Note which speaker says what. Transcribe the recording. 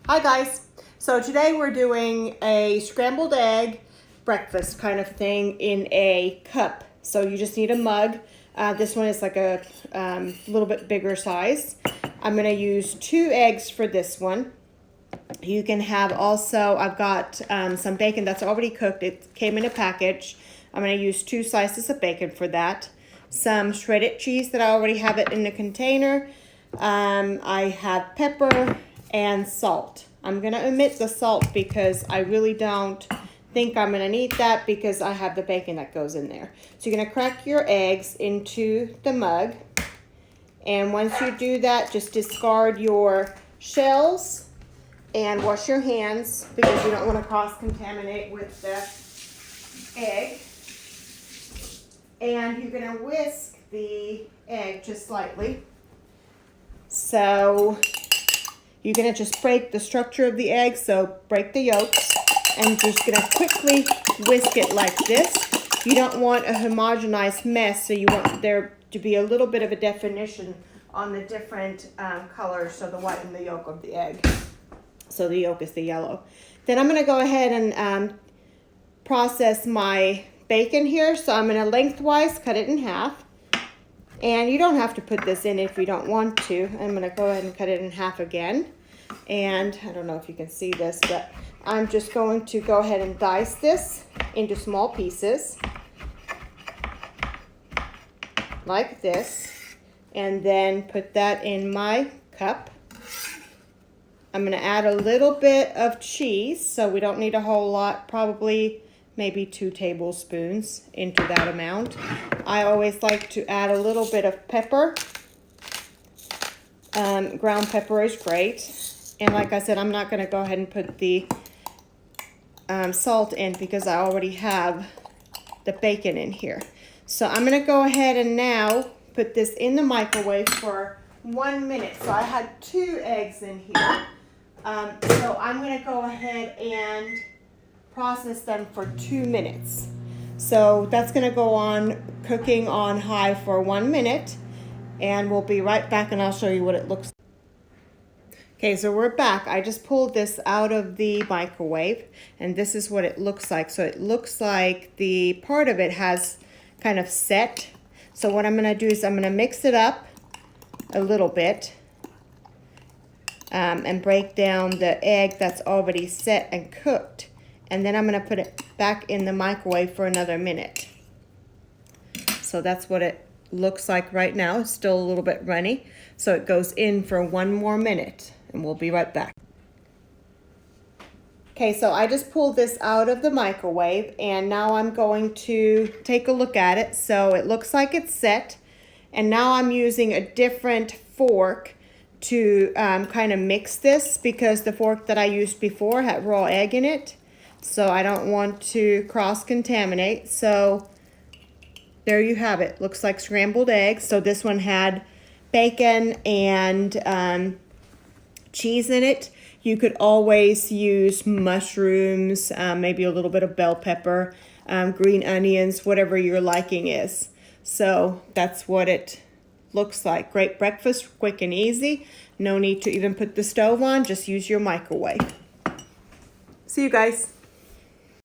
Speaker 1: Hi guys. So today we're doing a scrambled egg breakfast kind of thing in a cup. So you just need a mug. This one is like a little bit bigger size. I'm going to use 2 eggs for this one. You can have also, I've got some bacon that's already cooked. It came in a package. I'm going to use 2 slices of bacon for that. Some shredded cheese that I already have it in a container. I have pepper and salt. I'm going to omit the salt because I really don't think I'm going to need that because I have the bacon that goes in there. So you're going to crack your eggs into the mug. And once you do that, just discard your shells and wash your hands because you don't want to cross-contaminate with the egg. And you're going to whisk the egg just slightly. So you're going to just break the structure of the egg, so break the yolks, and just going to quickly whisk it like this. You don't want a homogenized mess, so you want there to be a little bit of a definition on the different colors, so the white and the yolk of the egg. So the yolk is the yellow. Then I'm going to go ahead and process my bacon here. So I'm going to lengthwise cut it in half. And you don't have to put this in if you don't want to. I'm going to go ahead and cut it in half again. And I don't know if you can see this, but I'm just going to go ahead and dice this into small pieces. Like this. And then put that in my cup. I'm going to add a little bit of cheese, so we don't need a whole lot, probably maybe 2 tablespoons into that amount. I always like to add a little bit of pepper. Ground pepper is great. And like I said, I'm not going to go ahead and put the salt in because I already have the bacon in here. So I'm going to go ahead and now put this in the microwave for 1 minute. So I had 2 eggs in here. So I'm going to go ahead and process them for 2 minutes. So that's going to go on cooking on high for 1 minute, and we'll be right back and I'll show you what it looks like. Okay, so we're back. I just pulled this out of the microwave and this is what it looks like. So it looks like the part of it has kind of set. So what I'm going to do is I'm going to mix it up a little bit and break down the egg that's already set and cooked. And then I'm going to put it back in the microwave for another minute. So that's what it looks like right now. It's still a little bit runny. So it goes in for 1 more minute and we'll be right back. Okay, so I just pulled this out of the microwave and now I'm going to take a look at it. So it looks like it's set. And now I'm using a different fork to kind of mix this because the fork that I used before had raw egg in it. So I don't want to cross-contaminate. So there you have it. Looks like scrambled eggs. So this one had bacon and cheese in it. You could always use mushrooms, maybe a little bit of bell pepper, green onions, whatever your liking is. So that's what it looks like. Great breakfast, quick and easy. No need to even put the stove on. Just use your microwave. See you guys.